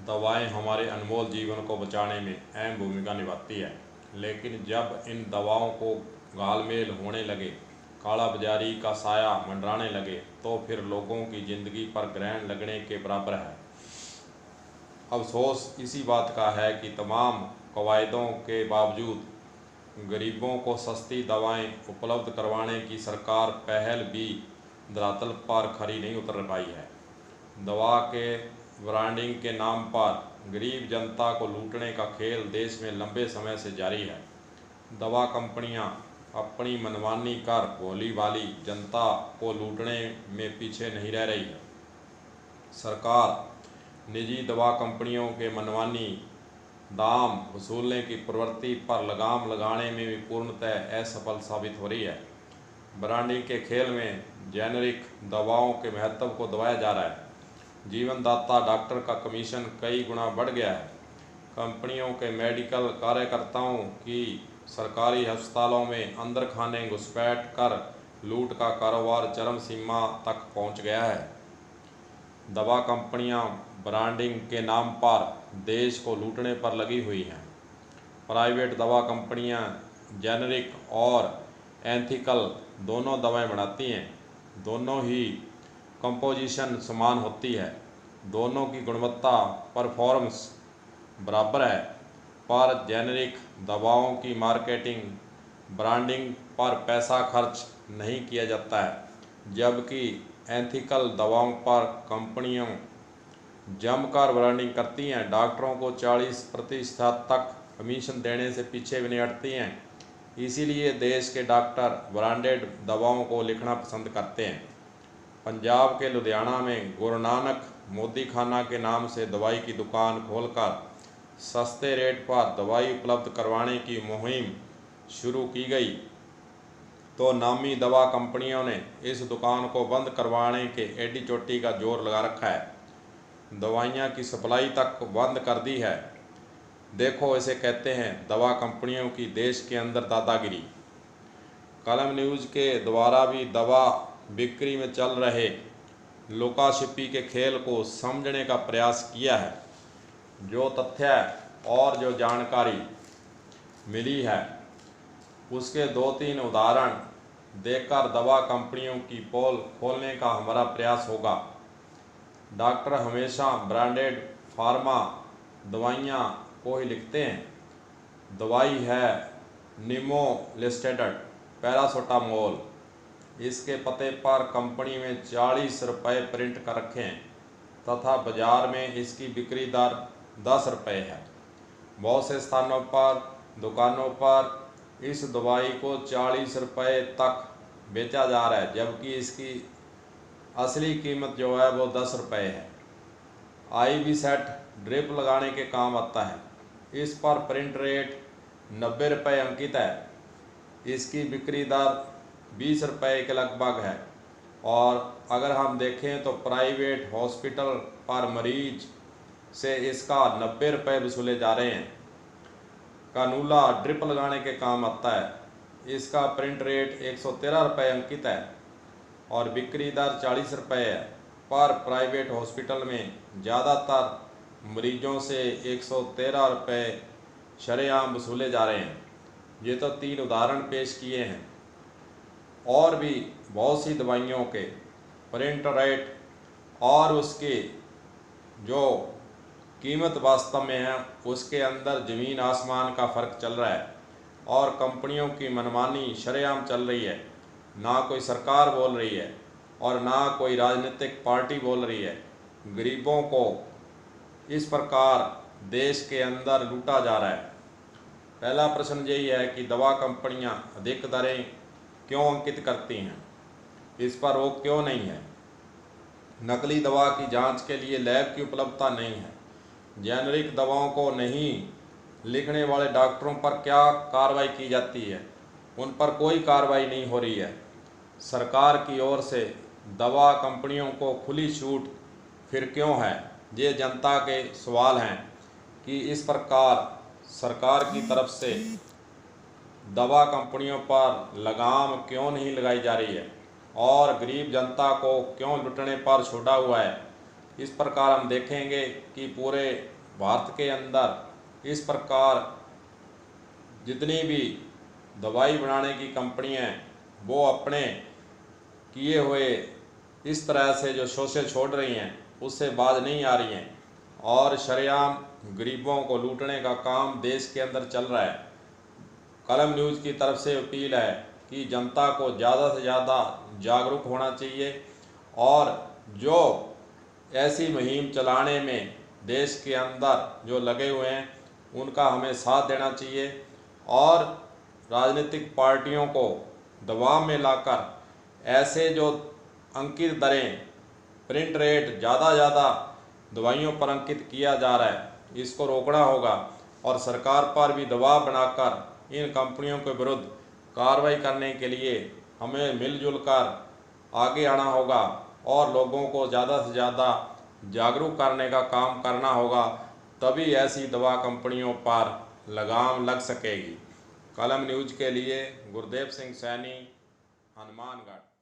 दवाएं हमारे अनमोल जीवन को बचाने में अहम भूमिका निभाती है, लेकिन जब इन दवाओं को घालमेल होने लगे, काला बाजारी का साया मंडराने लगे, तो फिर लोगों की जिंदगी पर ग्रहण लगने के बराबर है। अफसोस इसी बात का है कि तमाम कवायदों के बावजूद गरीबों को सस्ती दवाएं उपलब्ध करवाने की सरकार पहल भी धरातल पर खरी नहीं उतर पाई है। दवा के ब्रांडिंग के नाम पर गरीब जनता को लूटने का खेल देश में लंबे समय से जारी है। दवा कंपनियां अपनी मनमानी कर भोली भाली जनता को लूटने में पीछे नहीं रह रही है। सरकार निजी दवा कंपनियों के मनमानी दाम वसूलने की प्रवृत्ति पर लगाम लगाने में भी पूर्णतः असफल साबित हो रही है। ब्रांडिंग के खेल में जेनेरिक दवाओं के महत्व को दबाया जा रहा है। जीवनदाता डॉक्टर का कमीशन कई गुना बढ़ गया है। कंपनियों के मेडिकल कार्यकर्ताओं की सरकारी अस्पतालों में अंदर खाने घुसपैठ कर लूट का कारोबार चरम सीमा तक पहुंच गया है। दवा कंपनियां ब्रांडिंग के नाम पर देश को लूटने पर लगी हुई हैं। प्राइवेट दवा कंपनियां जेनेरिक और एथिकल दोनों दवाएं बनाती हैं। दोनों ही कंपोजिशन समान होती है, दोनों की गुणवत्ता परफॉर्मेंस बराबर है, पर जेनेरिक दवाओं की मार्केटिंग ब्रांडिंग पर पैसा खर्च नहीं किया जाता है, जबकि एथिकल दवाओं पर कंपनियां जमकर ब्रांडिंग करती हैं। डॉक्टरों को 40% तक कमीशन देने से पीछे भी नहीं हटती हैं। इसीलिए देश के डॉक्टर ब्रांडेड दवाओं को लिखना पसंद करते हैं। पंजाब के लुधियाना में गुरु नानक मोदी खाना के नाम से दवाई की दुकान खोलकर सस्ते रेट पर दवाई उपलब्ध करवाने की मुहिम शुरू की गई, तो नामी दवा कंपनियों ने इस दुकान को बंद करवाने के एडी चोटी का जोर लगा रखा है। दवाइयाँ की सप्लाई तक बंद कर दी है। देखो, इसे कहते हैं दवा कंपनियों की देश के अंदर दादागिरी। कलम न्यूज़ के द्वारा भी दवा बिक्री में चल रहे लुका छिपी के खेल को समझने का प्रयास किया है। जो तथ्य और जो जानकारी मिली है उसके 2-3 उदाहरण देकर दवा कंपनियों की पोल खोलने का हमारा प्रयास होगा। डॉक्टर हमेशा ब्रांडेड फार्मा दवाइयाँ को ही लिखते हैं। दवाई है निमोलिस्टेड पैरासिटामोल, इसके पते पर कंपनी में 40 रुपये प्रिंट कर रखे हैं तथा बाजार में इसकी बिक्री दर 10 रुपये है। बहुत से स्थानों पर दुकानों पर इस दवाई को 40 रुपये तक बेचा जा रहा है, जबकि इसकी असली कीमत जो है वो 10 रुपये है। IV सेट ड्रिप लगाने के काम आता है। इस पर प्रिंट रेट 90 रुपये अंकित है। इसकी बिक्री दर 20 रुपये के लगभग है। और अगर हम देखें तो प्राइवेट हॉस्पिटल पर मरीज से इसका 90 रुपये वसूले जा रहे हैं। कानूला ड्रिप लगाने के काम आता है। इसका प्रिंट रेट 113 रुपये अंकित है और बिक्री दर 40 रुपये है, पर प्राइवेट हॉस्पिटल में ज़्यादातर मरीजों से 113 रुपये शरेआम वसूले जा रहे हैं। ये तो 3 उदाहरण पेश किए हैं। और भी बहुत सी दवाइयों के प्रिंट रेट और उसके जो कीमत वास्तव में है उसके अंदर ज़मीन आसमान का फ़र्क चल रहा है और कंपनियों की मनमानी शरेआम चल रही है। ना कोई सरकार बोल रही है और ना कोई राजनीतिक पार्टी बोल रही है। गरीबों को इस प्रकार देश के अंदर लूटा जा रहा है। पहला प्रश्न यही है कि दवा कंपनियां अधिक दरें क्यों अंकित करती हैं, इस पर रोक क्यों नहीं है। नकली दवा की जांच के लिए लैब की उपलब्धता नहीं है। जेनेरिक दवाओं को नहीं लिखने वाले डॉक्टरों पर क्या कार्रवाई की जाती है, उन पर कोई कार्रवाई नहीं हो रही है। सरकार की ओर से दवा कंपनियों को खुली छूट फिर क्यों है, ये जनता के सवाल हैं कि इस प्रकार सरकार की तरफ से दवा कंपनियों पर लगाम क्यों नहीं लगाई जा रही है और गरीब जनता को क्यों लुटने पर छोड़ा हुआ है। इस प्रकार हम देखेंगे कि पूरे भारत के अंदर इस प्रकार जितनी भी दवाई बनाने की कंपनियां हैं वो अपने किए हुए इस तरह से जो शोषे छोड़ रही हैं उससे बाज नहीं आ रही हैं और शरेआम गरीबों को लूटने का काम देश के अंदर चल रहा है। कलम न्यूज़ की तरफ से अपील है कि जनता को ज़्यादा से ज़्यादा जागरूक होना चाहिए और जो ऐसी मुहिम चलाने में देश के अंदर जो लगे हुए हैं उनका हमें साथ देना चाहिए और राजनीतिक पार्टियों को दबाव में लाकर ऐसे जो अंकित दरें प्रिंट रेट ज़्यादा दवाइयों पर अंकित किया जा रहा है इसको रोकना होगा और सरकार पर भी दबाव बनाकर इन कंपनियों के विरुद्ध कार्रवाई करने के लिए हमें मिलजुल कर आगे आना होगा और लोगों को ज़्यादा से ज़्यादा जागरूक करने का काम करना होगा, तभी ऐसी दवा कंपनियों पर लगाम लग सकेगी। कलम न्यूज़ के लिए गुरदेव सिंह सैनी, हनुमानगढ़।